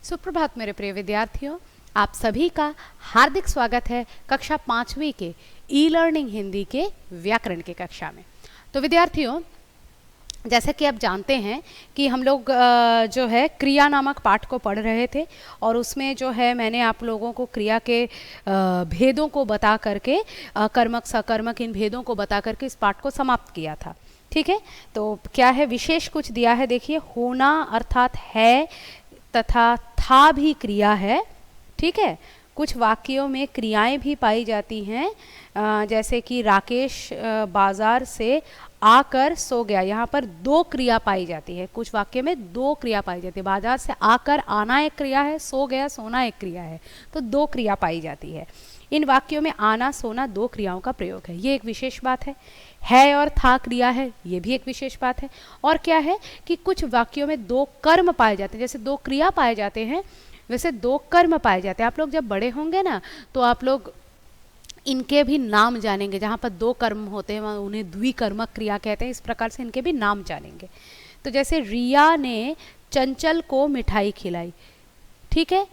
सुप्रभात मेरे प्रिय विद्यार्थियों, आप सभी का हार्दिक स्वागत है कक्षा 5वीं के ई लर्निंग हिंदी के व्याकरण के कक्षा में। तो विद्यार्थियों, जैसा कि आप जानते हैं कि हम लोग जो है क्रिया नामक पाठ को पढ़ रहे थे और उसमें जो है मैंने आप लोगों को क्रिया के भेदों को बता करके कर्मक सकर्मक इन भेदों को बता करके इस पाठ को समाप्त किया था। ठीक है, तो क्या है विशेष कुछ दिया है, देखिए होना अर्थात है तथा था भी क्रिया है। ठीक है, कुछ वाक्यों में क्रियाएं भी पाई जाती हैं, जैसे कि राकेश बाजार से आकर सो गया, यहाँ पर दो क्रिया पाई जाती है। कुछ वाक्य में दो क्रिया पाई जाती है, बाजार से आकर आना एक क्रिया है, सो गया सोना एक क्रिया है, तो दो क्रिया पाई जाती है। इन वाक्यों में आना सोना दो क्रियाओं का प्रयोग है, ये एक विशेष बात है और था क्रिया है, ये भी एक विशेष बात है। और क्या है कि कुछ वाक्यों में दो कर्म पाए जाते हैं, जैसे दो क्रिया पाए जाते हैं वैसे दो कर्म पाए जाते हैं। आप लोग जब बड़े होंगे ना तो आप लोग इनके भी नाम जानेंगे, जहाँ पर दो कर्म होते हैं उन्हें द्विकर्मक क्रिया कहते हैं, इस प्रकार से इनके भी नाम जानेंगे। तो जैसे रिया ने चंचल को मिठाई खिलाई, ठीक है,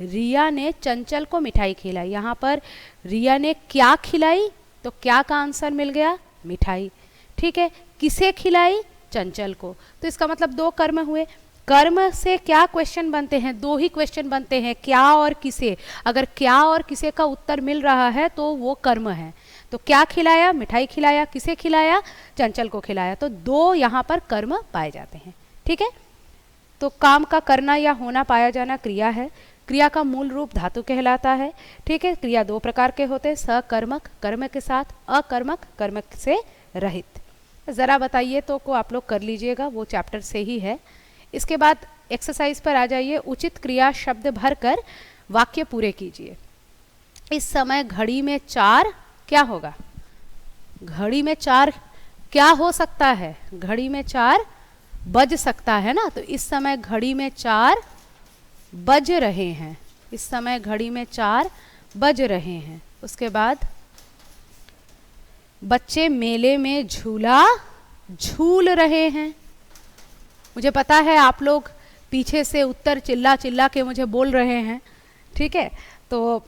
रिया ने चंचल को मिठाई खिलाई, यहाँ पर रिया ने क्या खिलाई, तो क्या का आंसर मिल गया, मिठाई। ठीक है, किसे खिलाई, चंचल को, तो इसका मतलब दो कर्म हुए। कर्म से क्या क्वेश्चन बनते हैं, दो ही क्वेश्चन बनते हैं, क्या और किसे। अगर क्या और किसे का उत्तर मिल रहा है तो वो कर्म है। तो क्या खिलाया, मिठाई खिलाया, किसे खिलाया, चंचल को खिलाया, तो दो यहाँ पर कर्म पाए जाते हैं। ठीक है, तो काम का करना या होना पाया जाना क्रिया है। क्रिया का मूल रूप धातु कहलाता है। ठीक है, क्रिया दो प्रकार के होते हैं, सकर्मक कर्म के साथ, अकर्मक कर्म से रहित। ज़रा बताइए तो को आप लोग कर लीजिएगा, वो चैप्टर से ही है। इसके बाद एक्सरसाइज पर आ जाइए, उचित क्रिया शब्द भरकर वाक्य पूरे कीजिए। इस समय घड़ी में चार क्या होगा, घड़ी में चार क्या हो सकता है, घड़ी में चार बज सकता है ना, तो इस समय घड़ी में चार बज रहे हैं, इस समय घड़ी में चार बज रहे हैं। उसके बाद बच्चे मेले में झूला झूल रहे हैं। मुझे पता है आप लोग पीछे से उत्तर चिल्ला चिल्ला के मुझे बोल रहे हैं। ठीक है, तो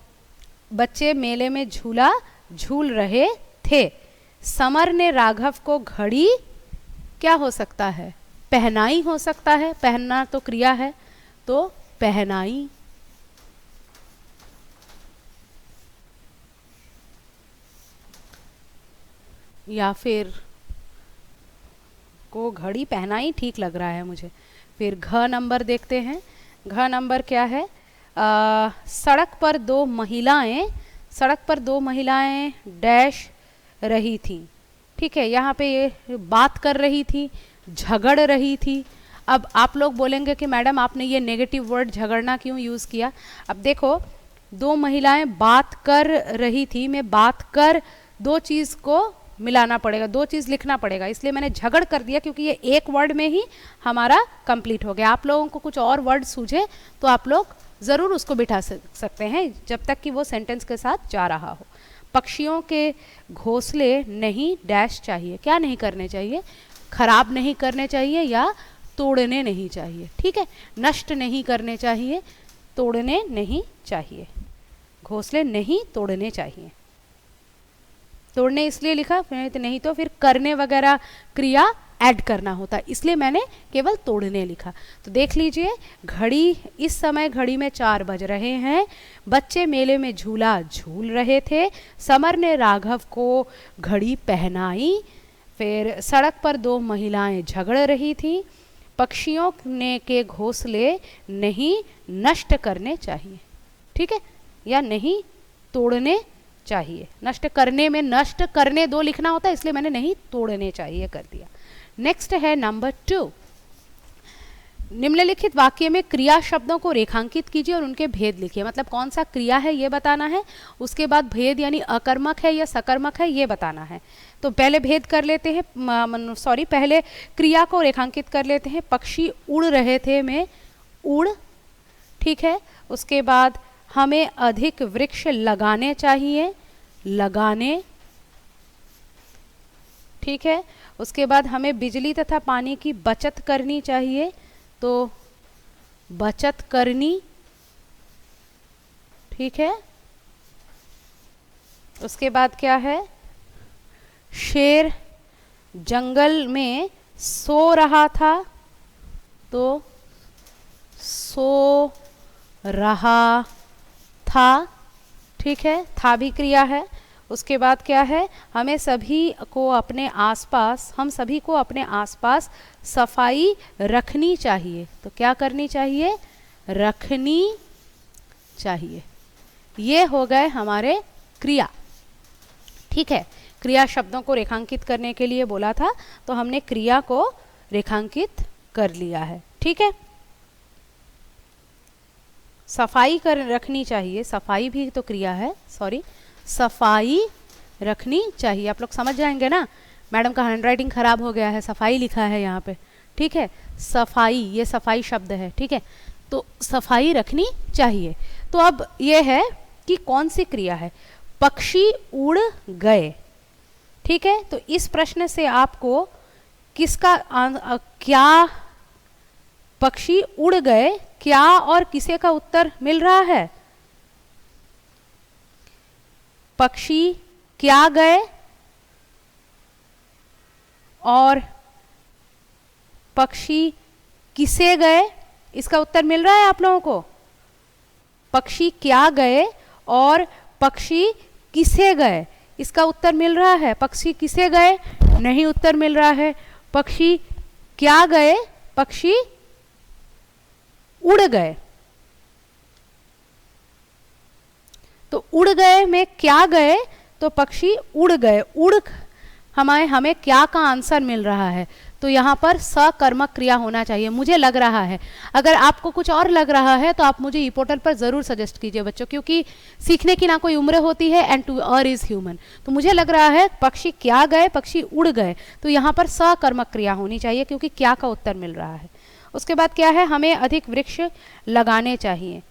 बच्चे मेले में झूला झूल रहे थे। समर ने राघव को घड़ी क्या हो सकता है, पहनाई हो सकता है, पहनना तो क्रिया है, तो पहनाई। या फिर को घड़ी पहनाई ठीक लग रहा है मुझे। फिर घ नंबर देखते हैं, घ नंबर क्या है, सड़क पर दो महिलाएं, सड़क पर दो महिलाएं डैश रही थी। ठीक है, यहाँ पे ये बात कर रही थी, झगड़ रही थी। अब आप लोग बोलेंगे कि मैडम आपने ये नेगेटिव वर्ड झगड़ना क्यों यूज़ किया। अब देखो, दो महिलाएं बात कर रही थी, मैं बात कर दो चीज़ को मिलाना पड़ेगा, दो चीज़ लिखना पड़ेगा, इसलिए मैंने झगड़ कर दिया क्योंकि ये एक वर्ड में ही हमारा कंप्लीट हो गया। आप लोगों को कुछ और वर्ड सूझे तो आप लोग ज़रूर उसको बिठा सकते हैं जब तक कि वो सेंटेंस के साथ जा रहा हो। पक्षियों के घोंसले नहीं डैश चाहिए, क्या नहीं करने चाहिए, खराब नहीं करने चाहिए या तोड़ने नहीं चाहिए। ठीक है, नष्ट नहीं करने चाहिए, तोड़ने नहीं चाहिए, घोंसले नहीं तोड़ने चाहिए। तोड़ने इसलिए लिखा, नहीं तो फिर करने वगैरह क्रिया ऐड करना होता, इसलिए मैंने केवल तोड़ने लिखा। तो देख लीजिए, घड़ी, इस समय घड़ी में 4 बज रहे हैं, बच्चे मेले में झूला झूल रहे थे, समर ने राघव को घड़ी पहनाई, फिर सड़क पर दो महिलाएं झगड़ रही थी, पक्षियों ने के घोंसले नहीं नष्ट करने चाहिए। ठीक है, या नहीं तोड़ने चाहिए, नष्ट करने में नष्ट करने दो लिखना होता है, इसलिए मैंने नहीं तोड़ने चाहिए कर दिया। नेक्स्ट है नंबर 2, निम्नलिखित वाक्य में क्रिया शब्दों को रेखांकित कीजिए और उनके भेद लिखिए। मतलब कौन सा क्रिया है ये बताना है, उसके बाद भेद यानी अकर्मक है या सकर्मक है ये बताना है। तो पहले भेद कर लेते हैं, पहले क्रिया को रेखांकित कर लेते हैं। पक्षी उड़ रहे थे में उड़, ठीक है। उसके बाद हमें अधिक वृक्ष लगाने चाहिए, लगाने, ठीक है। उसके बाद हमें बिजली तथा पानी की बचत करनी चाहिए, तो बचत करनी ठीक है। उसके बाद क्या है, शेर जंगल में सो रहा था, तो सो रहा था, ठीक है, था भी क्रिया है। उसके बाद क्या है, हमें सभी को अपने आसपास, हम सभी को अपने आसपास सफाई रखनी चाहिए, तो क्या करनी चाहिए, रखनी चाहिए। ये हो गए हमारे क्रिया, ठीक है। क्रिया शब्दों को रेखांकित करने के लिए बोला था, तो हमने क्रिया को रेखांकित कर लिया है, ठीक है। सफाई कर रखनी चाहिए, सफाई भी तो क्रिया है, सॉरी, सफाई रखनी चाहिए। आप लोग समझ जाएंगे ना, मैडम का हैंडराइटिंग खराब हो गया है, सफाई लिखा है यहाँ पे, ठीक है। सफाई, ये सफाई शब्द है, ठीक है, तो सफाई रखनी चाहिए। तो अब ये है कि कौन सी क्रिया है, पक्षी उड़ गए, ठीक है। तो इस प्रश्न से आपको किसका क्या, पक्षी उड़ गए, क्या और किसे का उत्तर मिल रहा है, पक्षी क्या गए और पक्षी किसे गए, इसका उत्तर मिल रहा है आप लोगों को। पक्षी क्या गए और पक्षी किसे गए, इसका उत्तर मिल रहा है। पक्षी किसे गए नहीं उत्तर मिल रहा है, पक्षी क्या गए, पक्षी उड़ गए। तो उड़ गए में क्या गए, तो पक्षी उड़ गए, उड़ हमें क्या का आंसर मिल रहा है, तो यहाँ पर सकर्मक क्रिया होना चाहिए, मुझे लग रहा है। अगर आपको कुछ और लग रहा है तो आप मुझे ई पोर्टल पर ज़रूर सजेस्ट कीजिए बच्चों, क्योंकि सीखने की ना कोई उम्र होती है, and to err is human. तो मुझे लग रहा है पक्षी क्या गए, पक्षी उड़ गए, तो यहाँ पर सकर्मक क्रिया होनी चाहिए, क्योंकि क्या का उत्तर मिल रहा है। उसके बाद क्या है, हमें अधिक वृक्ष लगाने चाहिए,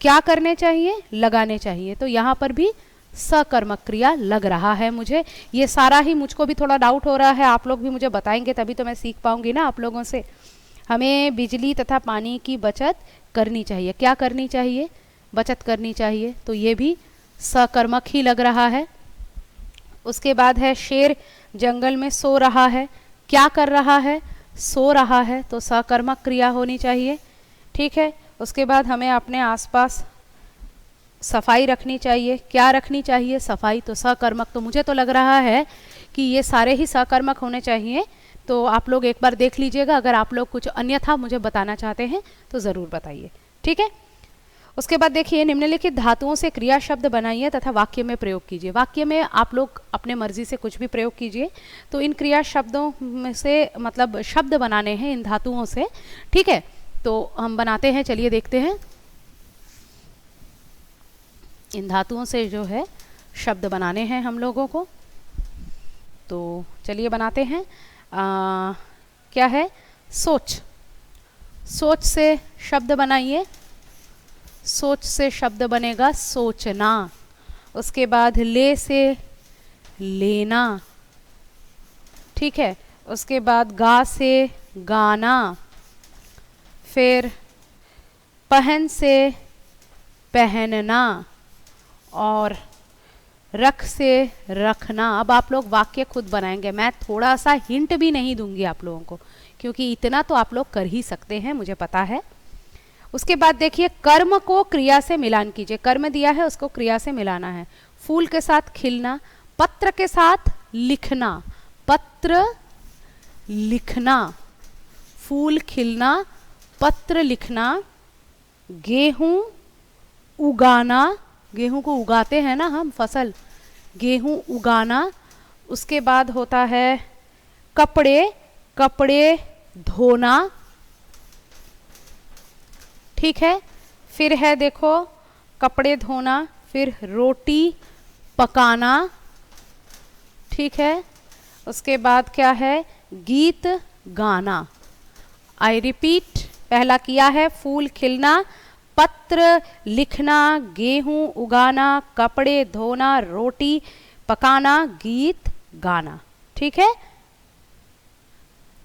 क्या करने चाहिए, लगाने चाहिए, तो यहाँ पर भी सकर्मक क्रिया लग रहा है मुझे। ये सारा ही मुझको भी थोड़ा डाउट हो रहा है, आप लोग भी मुझे बताएंगे तभी तो मैं सीख पाऊंगी ना आप लोगों से। हमें बिजली तथा पानी की बचत करनी चाहिए, क्या करनी चाहिए, बचत करनी चाहिए, तो ये भी सकर्मक ही लग रहा है। उसके बाद है शेर जंगल में सो रहा है, क्या कर रहा है, सो रहा है, तो सकर्मक क्रिया होनी चाहिए, ठीक है। उसके बाद हमें अपने आसपास सफाई रखनी चाहिए, क्या रखनी चाहिए, सफाई, तो सकर्मक, तो मुझे तो लग रहा है कि ये सारे ही सकर्मक होने चाहिए। तो आप लोग एक बार देख लीजिएगा, अगर आप लोग कुछ अन्यथा मुझे बताना चाहते हैं तो ज़रूर बताइए, ठीक है। उसके बाद देखिए, निम्नलिखित धातुओं से क्रिया शब्द बनाइए तथा वाक्य में प्रयोग कीजिए। वाक्य में आप लोग अपने मर्जी से कुछ भी प्रयोग कीजिए। तो इन क्रिया शब्दों में से मतलब शब्द बनाने हैं इन धातुओं से, ठीक है। तो हम बनाते हैं, चलिए देखते हैं। इन धातुओं से जो है शब्द बनाने हैं हम लोगों को, तो चलिए बनाते हैं। क्या है, सोच, सोच से शब्द बनाइए, सोच से शब्द बनेगा सोचना। उसके बाद ले से लेना, ठीक है। उसके बाद गा से गाना, फिर पहन से पहनना, और रख से रखना। अब आप लोग वाक्य खुद बनाएंगे, मैं थोड़ा सा हिंट भी नहीं दूंगी आप लोगों को, क्योंकि इतना तो आप लोग कर ही सकते हैं, मुझे पता है। उसके बाद देखिए, कर्म को क्रिया से मिलान कीजिए, कर्म दिया है उसको क्रिया से मिलाना है। फूल के साथ खिलना, पत्र के साथ लिखना, पत्र लिखना, फूल खिलना, पत्र लिखना, गेहूं उगाना, गेहूं को उगाते हैं ना हम, फसल, गेहूं उगाना। उसके बाद होता है कपड़े, कपड़े धोना, ठीक है। फिर है देखो कपड़े धोना, फिर रोटी पकाना, ठीक है। उसके बाद क्या है, गीत गाना। आई रिपीट, पहला किया है फूल खिलना, पत्र लिखना, गेहूं उगाना, कपड़े धोना, रोटी पकाना, गीत गाना, ठीक है।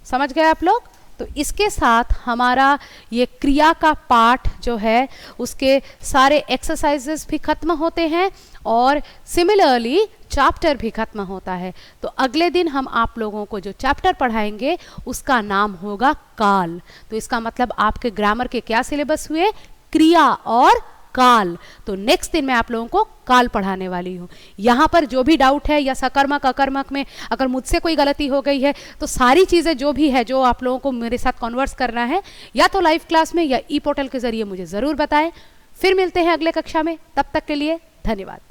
समझ गए आप लोग। तो इसके साथ हमारा ये क्रिया का पाठ जो है उसके सारे एक्सरसाइजेस भी खत्म होते हैं और सिमिलरली चैप्टर भी खत्म होता है। तो अगले दिन हम आप लोगों को जो चैप्टर पढ़ाएंगे उसका नाम होगा काल। तो इसका मतलब आपके ग्रामर के क्या सिलेबस हुए, क्रिया और काल। तो नेक्स्ट दिन मैं आप लोगों को काल पढ़ाने वाली हूँ। यहाँ पर जो भी डाउट है या सकर्मक अकर्मक में अगर मुझसे कोई गलती हो गई है तो सारी चीज़ें जो भी है जो आप लोगों को मेरे साथ कॉन्वर्स करना है या तो लाइव क्लास में या ई पोर्टल के जरिए मुझे ज़रूर बताएं। फिर मिलते हैं अगले कक्षा में, तब तक के लिए धन्यवाद।